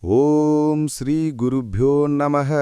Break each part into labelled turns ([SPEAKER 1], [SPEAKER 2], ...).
[SPEAKER 1] ஓம் ஸ்ரீ குருப்யோ நமஹ.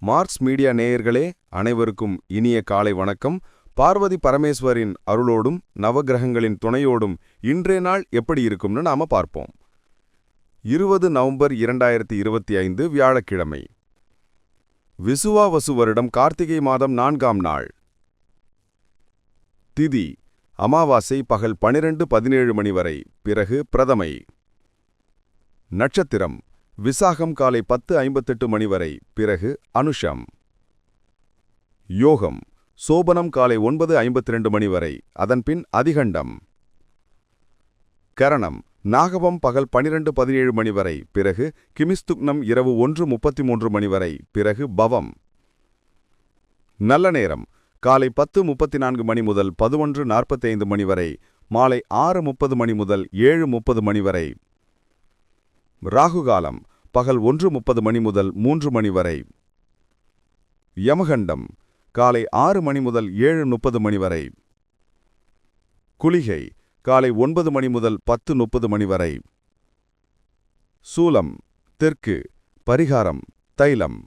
[SPEAKER 1] Marks media நேயர்களே அனைவருக்கும் இனிய காலை வணக்கம். பார்வதி பரமேஸ்வரின் அருளோடும் நவகிரகங்களின் துணையோடும் இன்றைய நாள் எப்படி இருக்கும்னு நாம பார்ப்போம். 20 நவம்பர் 2025 வியாழக்கிழமை. விசுவாவசு வருடம் கார்த்திகை மாதம் 4ஆம் நாள். திதி அமாவாசை பகல் 12:17 மணி வரை, பிறகு பிரதமை. நட்சத்திரம் விசாகம் காலை 10:58 மணி வரை, பிறகு அனுஷம். யோகம் சோபனம் காலை 9:52 மணி வரை, அதன்பின் அதிகண்டம். கரணம் நாகவம் பகல் 12:17 மணி வரை, பிறகு கிமிஸ்துக்னம் இரவு 1:33 மணி வரை, பிறகு பவம். நல்ல நேரம் காலை 10:34 மணி முதல் 11:45 மணி வரை, மாலை 6:30 மணி முதல் 7:30 மணி வரை. ராகுகாலம் பகல் 1:30 மணி முதல் 3 மணி வரை. யமகண்டம் காலை 6 மணி முதல் 7:30 மணி வரை. குளிகை காலை 9 மணி முதல் 10:30 மணி வரை. சூலம் தெற்கு. பரிகாரம் தைலம்.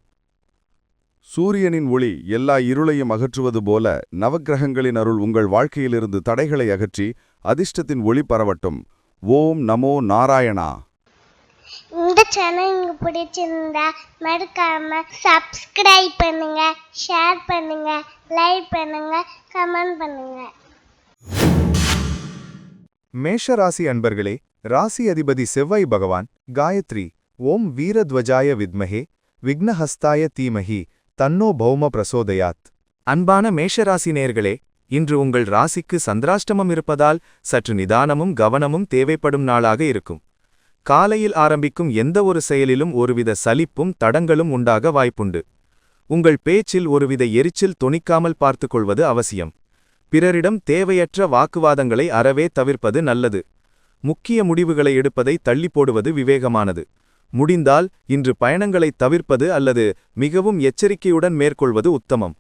[SPEAKER 1] சூரியனின் ஒளி எல்லா இருளையும் அகற்றுவது போல நவக்கிரகங்களின் அருள் உங்கள் வாழ்க்கையிலிருந்து தடைகளை அகற்றி அதிர்ஷ்டத்தின் ஒளி பரவட்டும். ஓம் நமோ நாராயணா.
[SPEAKER 2] இந்த சேனல் உங்களுக்கு பிடிச்சிருந்தா மறக்காம சப்ஸ்கிரைப் பண்ணுங்க, ஷேர் பண்ணுங்க, லைக் பண்ணுங்க, கமெண்ட் பண்ணுங்க.
[SPEAKER 3] மேஷ ராசி அன்பர்களே, ராசி அதிபதி செவ்வாய் பகவான் காயத்ரி ஓம் வீரத்வஜாய வித்மஹே விக்னஹஸ்தாய தீமஹி தன்னோ பௌம பிரசோதயாத். அன்பான மேஷராசி நேயர்களே, இன்று உங்கள் ராசிக்கு சந்திராஷ்டமம் இருப்பதால் சற்று நிதானமும் கவனமும் தேவைப்படும் நாளாக இருக்கும். காலையில் ஆரம்பிக்கும் எந்த ஒரு செயலிலும் ஒருவித சலிப்பும் தடங்களும் உண்டாக வாய்ப்புண்டு. உங்கள் பேச்சில் ஒருவித எரிச்சல் தொனிக்காமல் பார்த்துக்கொள்வது அவசியம். பிறரிடம் தேவையற்ற வாக்குவாதங்களை அறவே தவிர்ப்பது நல்லது. முக்கிய முடிவுகளை எடுப்பதை தள்ளி போடுவது விவேகமானது. முடிந்தால் இன்று பயணங்களை தவிர்ப்பது அல்லது மிகவும் எச்சரிக்கையுடன் மேற்கொள்வது உத்தமம்.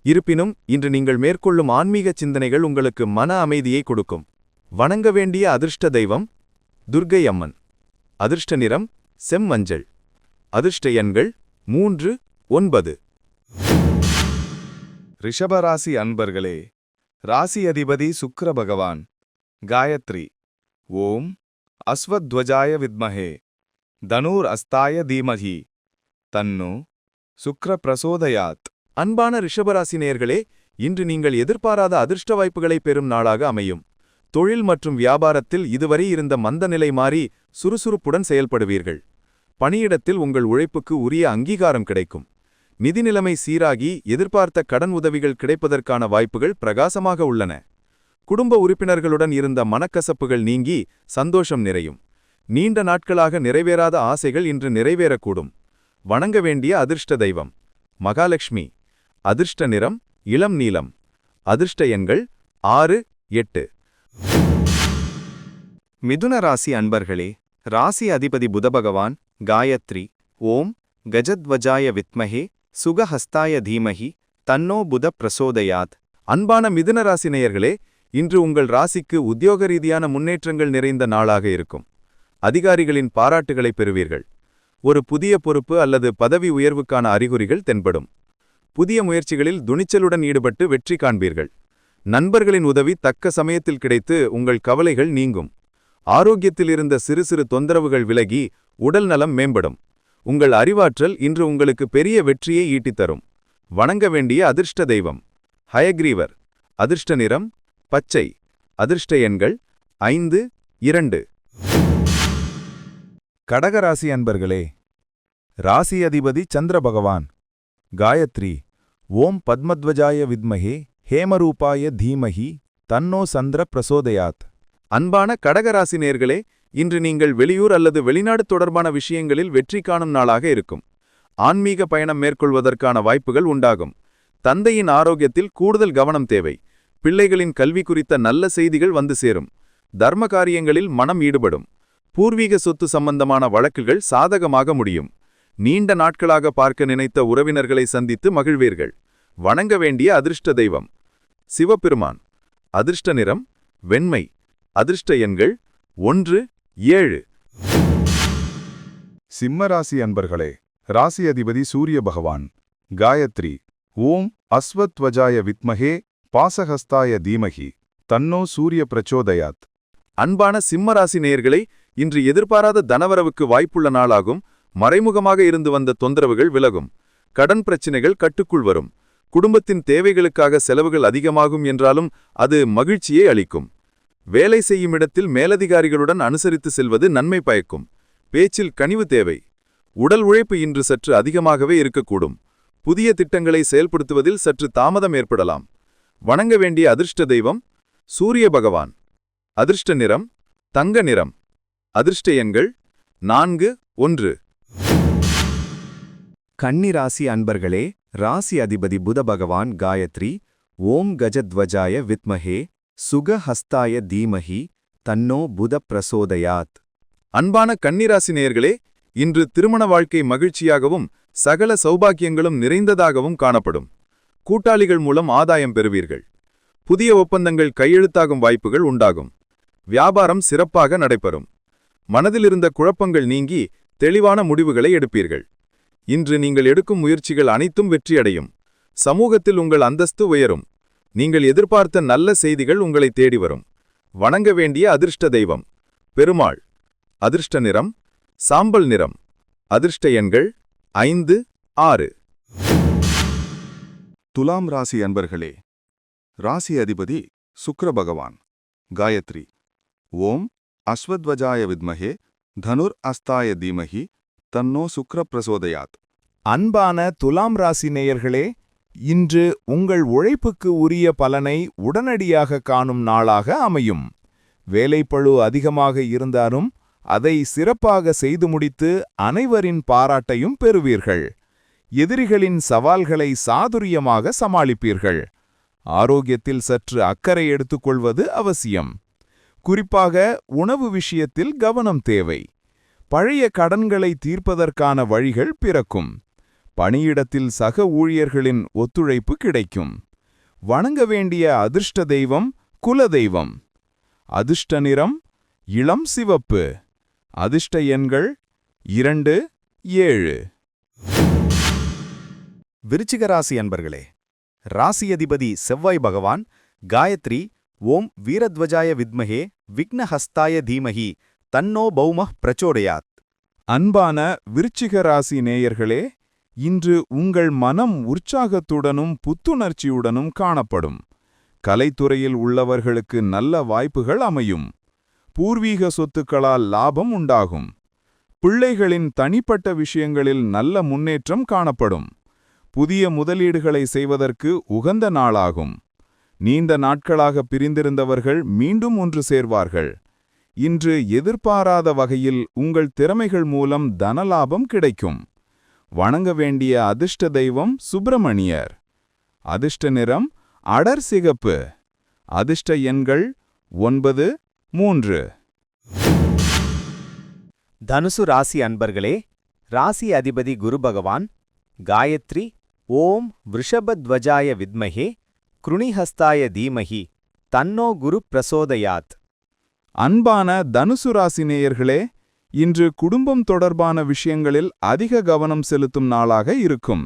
[SPEAKER 3] இருப்பினும் இன்று நீங்கள் மேற்கொள்ளும் ஆன்மீக சிந்தனைகள் உங்களுக்கு மன அமைதியை கொடுக்கும். வணங்க வேண்டிய அதிர்ஷ்ட தெய்வம் துர்க்கை அம்மன். அதிர்ஷ்ட நிறம் செம்மஞ்சள். அதிர்ஷ்ட எண்கள் 3, 9.
[SPEAKER 4] ரிஷபராசி அன்பர்களே, ராசி அதிபதி சுக்கிர பகவான் காயத்ரி ஓம் அஸ்வத்வஜாய வித்மஹே தனூர் அஸ்தாய தீமஹி தன்னோ சுக்ர பிரசோதயாத்.
[SPEAKER 3] அன்பான ரிஷபராசி நேயர்களே, இன்று நீங்கள் எதிர்பாராத அதிர்ஷ்ட வாய்ப்புகளை பெறும் நாளாக அமையும். தொழில் மற்றும் வியாபாரத்தில் இதுவரை இருந்த மந்தநிலை மாறி சுறுசுறுப்புடன் செயல்படுவீர்கள். பணியிடத்தில் உங்கள் உழைப்புக்கு உரிய அங்கீகாரம் கிடைக்கும். நிதி நிலைமை சீராகி எதிர்பார்த்த கடன் உதவிகள் கிடைப்பதற்கான வாய்ப்புகள் பிரகாசமாக உள்ளன. குடும்ப உறுப்பினர்களுடன் இருந்த மனக்கசப்புகள் நீங்கி சந்தோஷம் நிறையும். நீண்ட நாட்களாக நிறைவேறாத ஆசைகள் இன்று நிறைவேறக்கூடும். வணங்க வேண்டிய அதிர்ஷ்ட தெய்வம் மகாலட்சுமி. அதிர்ஷ்ட நிறம் இளம் நீலம். அதிர்ஷ்ட எண்கள் 6, 8.
[SPEAKER 4] மிதுன ராசி அன்பர்களே, ராசி அதிபதி புதபகவான் காயத்ரி ஓம் கஜத்வஜாய வித்மஹே சுகஹஸ்தாய தீமஹி தன்னோ புத பிரசோதயாத்.
[SPEAKER 3] அன்பான மிதுன ராசி நேயர்களே, இன்று உங்கள் ராசிக்கு உத்தியோக ரீதியான முன்னேற்றங்கள் நிறைந்த நாளாக இருக்கும். அதிகாரிகளின் பாராட்டுகளை பெறுவீர்கள். ஒரு புதிய பொறுப்பு அல்லது பதவி உயர்வுக்கான அறிகுறிகள் தென்படும். புதிய முயற்சிகளில் துணிச்சலுடன் ஈடுபட்டு வெற்றி காண்பீர்கள். நண்பர்களின் உதவி தக்க சமயத்தில் கிடைத்து உங்கள் கவலைகள் நீங்கும். ஆரோக்கியத்தில் இருந்த சிறு சிறு தொந்தரவுகள் விலகி உடல் நலம் மேம்படும். உங்கள் அறிவாற்றல் இன்று உங்களுக்கு பெரிய வெற்றியை ஈட்டித்தரும். வணங்க வேண்டிய அதிர்ஷ்ட தெய்வம் ஹயக்ரீவர். அதிர்ஷ்ட நிறம் பச்சை. அதிர்ஷ்ட எண்கள் 5, 2.
[SPEAKER 1] கடகராசி அன்பர்களே, ராசி அதிபதி சந்திர பகவான் காயத்ரி ஓம் பத்மத்வஜாய வித்மஹே ஹேமரூபாய தீமஹி தன்னோ சந்திர பிரசோதயாத்.
[SPEAKER 3] அன்பான கடகராசி நேயர்களே, இன்று நீங்கள் வெளியூர் அல்லது வெளிநாடு தொடர்பான விஷயங்களில் வெற்றி காணும் நாளாக இருக்கும். ஆன்மீக பயணம் மேற்கொள்வதற்கான வாய்ப்புகள் உண்டாகும். தந்தையின் ஆரோக்கியத்தில் கூடுதல் கவனம் தேவை. பிள்ளைகளின் கல்வி குறித்த நல்ல செய்திகள் வந்து சேரும். தர்ம காரியங்களில் மனம் ஈடுபடும். பூர்வீக சொத்து சம்பந்தமான வழக்குகள் சாதகமாக முடியும். நீண்ட நாட்களாக பார்க்க நினைத்த உறவினர்களை சந்தித்து மகிழ்வீர்கள். வணங்க வேண்டிய அதிர்ஷ்ட தெய்வம் சிவபெருமான். அதிர்ஷ்ட நிறம் வெண்மை. அதிர்ஷ்ட எண்கள் 1, 7.
[SPEAKER 1] சிம்மராசி அன்பர்களே, ராசி அதிபதி சூரிய பகவான். காயத்ரி. ஓம் அஸ்வத்வஜாய வித்மஹே பாசஹஸ்தாய தீமஹி தன்னோ சூரிய பிரச்சோதயாத்.
[SPEAKER 4] அன்பான சிம்மராசி நேயர்களை, இன்று எதிர்பாராத தனவரவுக்கு வாய்ப்புள்ள நாளாகும். மறைமுகமாக இருந்து வந்த தொந்தரவுகள் விலகும். கடன் பிரச்சினைகள் கட்டுக்குள் வரும். குடும்பத்தின் தேவைகளுக்காக செலவுகள் அதிகமாகும் என்றாலும் அது மகிழ்ச்சியை அளிக்கும். வேலை செய்யும் இடத்தில் மேலதிகாரிகளுடன் அனுசரித்து செல்வது நன்மை பயக்கும். பேச்சில் கனிவு தேவை. உடல் உழைப்பு இன்று சற்று அதிகமாகவே இருக்கக்கூடும். புதிய திட்டங்களை செயல்படுத்துவதில் சற்று தாமதம் ஏற்படலாம். வணங்க வேண்டிய அதிர்ஷ்ட தெய்வம் சூரிய பகவான். அதிர்ஷ்ட நிறம் தங்க நிறம். அதிர்ஷ்ட எண்கள் 4, 1.
[SPEAKER 3] கன்னிராசி அன்பர்களே, ராசி அதிபதி புத பகவான். காயத்ரி. ஓம் கஜத்வஜாய வித்மஹே சுகஹஸ்தாய தீமஹி தன்னோ புத பிரசோதயாத்.
[SPEAKER 4] அன்பான கன்னிராசி நேயர்களே, இன்று திருமண வாழ்க்கை மகிழ்ச்சியாகவும் சகல சௌபாக்கியங்களும் நிறைந்ததாகவும் காணப்படும். கூட்டாளிகள் மூலம் ஆதாயம் பெறுவீர்கள். புதிய ஒப்பந்தங்கள் கையெழுத்தாகும் வாய்ப்புகள் உண்டாகும். வியாபாரம் சிறப்பாக நடைபெறும். மனதிலிருந்த குழப்பங்கள் நீங்கி தெளிவான முடிவுகளை எடுப்பீர்கள். இன்று நீங்கள் எடுக்கும் முயற்சிகள் அனைத்தும் வெற்றியடையும். சமூகத்தில் உங்கள் அந்தஸ்து உயரும். நீங்கள் எதிர்பார்த்த நல்ல செய்திகள் உங்களை தேடி வரும். வணங்க வேண்டிய அதிர்ஷ்ட தெய்வம் பெருமாள். அதிர்ஷ்ட நிறம் சாம்பல் நிறம். அதிர்ஷ்ட எண்கள் 5, 6.
[SPEAKER 1] துலாம் ராசி அன்பர்களே, ராசி அதிபதி சுக்கிர பகவான். காயத்ரி. ஓம் அஸ்வத்வஜாய வித்மஹே தனுர் அஸ்தாய தீமஹி தன்னோ சுக்கிர பிரசோதயாத்.
[SPEAKER 3] அன்பான துலாம் ராசி நேயர்களே, இன்று உங்கள் உழைப்புக்கு உரிய பலனை உடனடியாக காணும் நாளாக அமையும். வேலைப்பளு அதிகமாக இருந்தாலும் அதை சிறப்பாக செய்து முடித்து அனைவரின் பாராட்டையும் பெறுவீர்கள். எதிரிகளின் சவால்களை சாதுரியமாக சமாளிப்பீர்கள். ஆரோக்கியத்தில் சற்று அக்கறை எடுத்துக்கொள்வது அவசியம். குறிப்பாக உணவு விஷயத்தில் கவனம் தேவை. பழைய கடன்களை தீர்ப்பதற்கான வழிகள் பிறக்கும். பணியிடத்தில் சக ஊழியர்களின் ஒத்துழைப்பு கிடைக்கும். வணங்க வேண்டிய அதிர்ஷ்ட தெய்வம் குலதெய்வம். அதிர்ஷ்ட நிறம் இளம் சிவப்பு. அதிர்ஷ்ட எண்கள் 2, 7.
[SPEAKER 4] விருச்சிக ராசி அன்பர்களே, ராசி அதிபதி செவ்வாய் பகவான். காயத்ரி. ஓம் வீரத்வஜாய வித்மஹே விக்னஹஸ்தாய தீமஹி தன்னோ பௌமஹ் பிரச்சோதயாத்.
[SPEAKER 1] அன்பான விருச்சிக ராசி நேயர்களே, இன்று உங்கள் மனம் உற்சாகத்துடனும் புத்துணர்ச்சியுடனும் காணப்படும். கலைத்துறையில் உள்ளவர்களுக்கு நல்ல வாய்ப்புகள் அமையும். பூர்வீக சொத்துக்களால் லாபம் உண்டாகும். பிள்ளைகளின் தனிப்பட்ட விஷயங்களில் நல்ல முன்னேற்றம் காணப்படும். புதிய முதலீடுகளை செய்வதற்கு உகந்த நாளாகும். நீண்ட நாட்களாக பிரிந்திருந்தவர்கள் மீண்டும் ஒன்று சேர்வார்கள். இன்று எதிர்பாராத வகையில் உங்கள் திறமைகள் மூலம் தனலாபம் கிடைக்கும். வணங்க வேண்டிய அதிர்ஷ்ட தெய்வம் சுப்பிரமணியர். அதிர்ஷ்ட நிறம் அடர் சிகப்பு. அதிர்ஷ்ட எண்கள் 9, 3.
[SPEAKER 3] தனுசு ராசி அன்பர்களே, ராசி அதிபதி குரு பகவான். காயத்ரி. ஓம் விருஷபத்வஜாய வித்மஹே க்ருணிஹஸ்தாய தீமஹி தன்னோ குரு பிரசோதயாத்.
[SPEAKER 1] அன்பான தனுசு ராசி நேயர்களே, இன்று குடும்பம் தொடர்பான விஷயங்களில் அதிக கவனம் செலுத்தும் நாளாக இருக்கும்.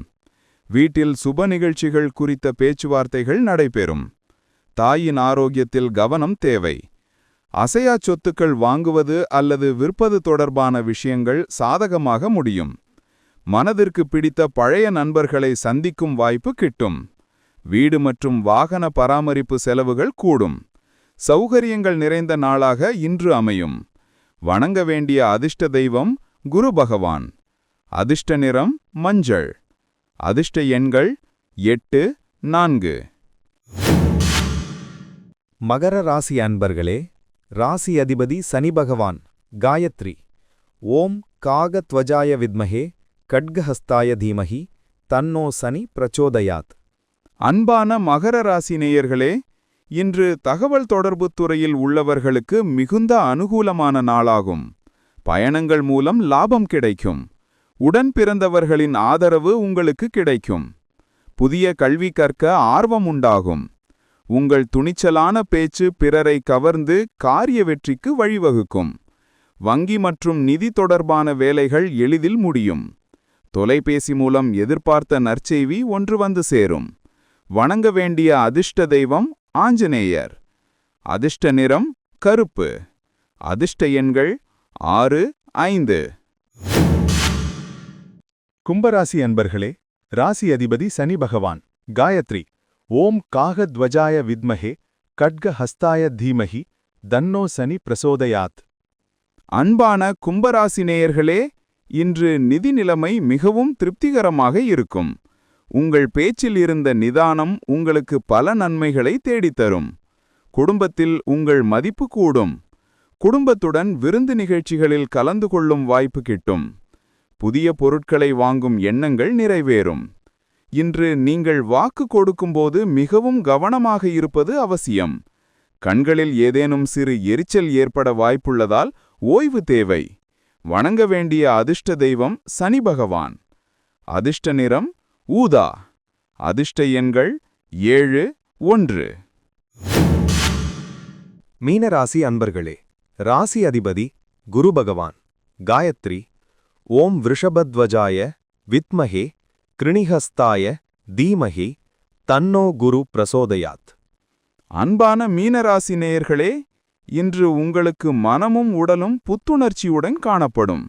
[SPEAKER 1] வீட்டில் சுப நிகழ்ச்சிகள் குறித்த பேச்சுவார்த்தைகள் நடைபெறும். தாயின் ஆரோக்கியத்தில் கவனம் தேவை. அசையா சொத்துக்கள் வாங்குவது அல்லது விற்பது தொடர்பான விஷயங்கள் சாதகமாக முடியும். மனதிற்கு பிடித்த பழைய நண்பர்களை சந்திக்கும் வாய்ப்பு கிட்டும். வீடு மற்றும் வாகன பராமரிப்பு செலவுகள் கூடும். சௌகரியங்கள் நிறைந்த நாளாக இன்று அமையும். வணங்க வேண்டிய அதிர்ஷ்ட தெய்வம் குரு பகவான். அதிர்ஷ்ட நிறம் மஞ்சள். அதிர்ஷ்ட எண்கள் 8, 4.
[SPEAKER 3] மகர ராசி அன்பர்களே, ராசி அதிபதி சனி பகவான். காயத்ரி. ஓம் காகத்வஜாய வித்மஹே கட்கஹஸ்தாய தீமஹி தன்னோ சனி பிரச்சோதயாத்.
[SPEAKER 1] அன்பான மகர ராசி நேயர்களே, இன்று தகவல் தொடர்புத் துறையில் உள்ளவர்களுக்கு மிகுந்த அனுகூலமான நாளாகும். பயணங்கள் மூலம் லாபம் கிடைக்கும். உடன் பிறந்தவர்களின் ஆதரவு உங்களுக்கு கிடைக்கும். புதிய கல்வி கற்க ஆர்வம் உண்டாகும். உங்கள் துணிச்சலான பேச்சு பிறரை கவர்ந்து காரிய வெற்றிக்கு வழிவகுக்கும்.
[SPEAKER 4] வங்கி மற்றும் நிதி தொடர்பான வேலைகள் எளிதில் முடியும். தொலைபேசி மூலம் எதிர்பார்த்த நற்செய்தி ஒன்று வந்து சேரும். வணங்க வேண்டிய அதிர்ஷ்ட தெய்வம் ஆஞ்சநேயர். அதிர்ஷ்ட நிறம் கருப்பு. அதிர்ஷ்ட எண்கள் 6, 5.
[SPEAKER 3] கும்பராசி அன்பர்களே, ராசி அதிபதி சனி பகவான். காயத்ரி. ஓம் காகத்வஜாய வித்மஹே கட்க ஹஸ்தாய தீமஹி தன்னோ சனி பிரசோதயாத்.
[SPEAKER 4] அன்பான கும்பராசி நேயர்களே, இன்று நிதி நிலைமை மிகவும் திருப்திகரமாக இருக்கும். உங்கள் பேச்சில் இருந்த நிதானம் உங்களுக்கு பல நன்மைகளை தேடித்தரும். குடும்பத்தில் உங்கள் மதிப்பு கூடும். குடும்பத்துடன் விருந்து நிகழ்ச்சிகளில் கலந்து கொள்ளும் வாய்ப்பு கிட்டும். புதிய பொருட்களை வாங்கும் எண்ணங்கள் நிறைவேறும். இன்று நீங்கள் வாக்கு கொடுக்கும்போது மிகவும் கவனமாக இருப்பது அவசியம். கண்களில் ஏதேனும் சிறு எரிச்சல் ஏற்பட வாய்ப்புள்ளதால் ஓய்வு தேவை. வணங்க வேண்டிய அதிர்ஷ்ட தெய்வம் சனி பகவான். அதிர்ஷ்ட நிறம் ஊதா. அதிர்ஷ்ட எண்கள் 7, 1.
[SPEAKER 3] மீனராசி அன்பர்களே, ராசி அதிபதி குரு பகவான். காயத்ரி. ஓம் விருஷபத்வஜாய வித்மஹே கிருணிஹஸ்தாய தீமஹி தன்னோ குரு பிரசோதயாத்.
[SPEAKER 4] அன்பான மீனராசி நேயர்களே, இன்று உங்களுக்கு மனமும் உடலும் புத்துணர்ச்சியுடன் காணப்படும்.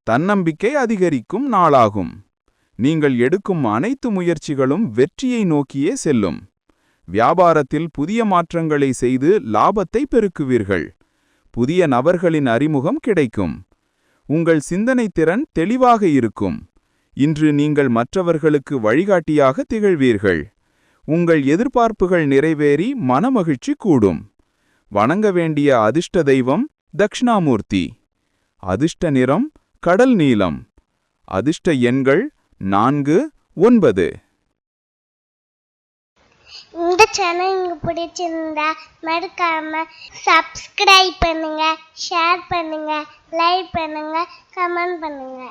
[SPEAKER 4] தன்னம்பிக்கை அதிகரிக்கும் நாளாகும். நீங்கள் எடுக்கும் அனைத்து முயற்சிகளும் வெற்றியை நோக்கியே செல்லும். வியாபாரத்தில் புதிய மாற்றங்களை செய்து லாபத்தை பெருக்குவீர்கள். புதிய நபர்களின் அறிமுகம் கிடைக்கும். உங்கள் சிந்தனை திறன் தெளிவாக இருக்கும். இன்று நீங்கள் மற்றவர்களுக்கு வழிகாட்டியாக திகழ்வீர்கள். உங்கள் எதிர்பார்ப்புகள் நிறைவேறி மனமகிழ்ச்சி கூடும். வணங்க வேண்டிய அதிர்ஷ்ட தெய்வம் தக்ஷணாமூர்த்தி. அதிர்ஷ்ட நிறம் கடல் நீலம். அதிர்ஷ்ட எண்கள் 4, 9.
[SPEAKER 2] இந்த சேனல் உங்களுக்கு பிடிச்சிருந்தா மறக்காம சப்ஸ்கிரைப் பண்ணுங்க, ஷேர் பண்ணுங்க, லைக் பண்ணுங்க, கமெண்ட் பண்ணுங்க.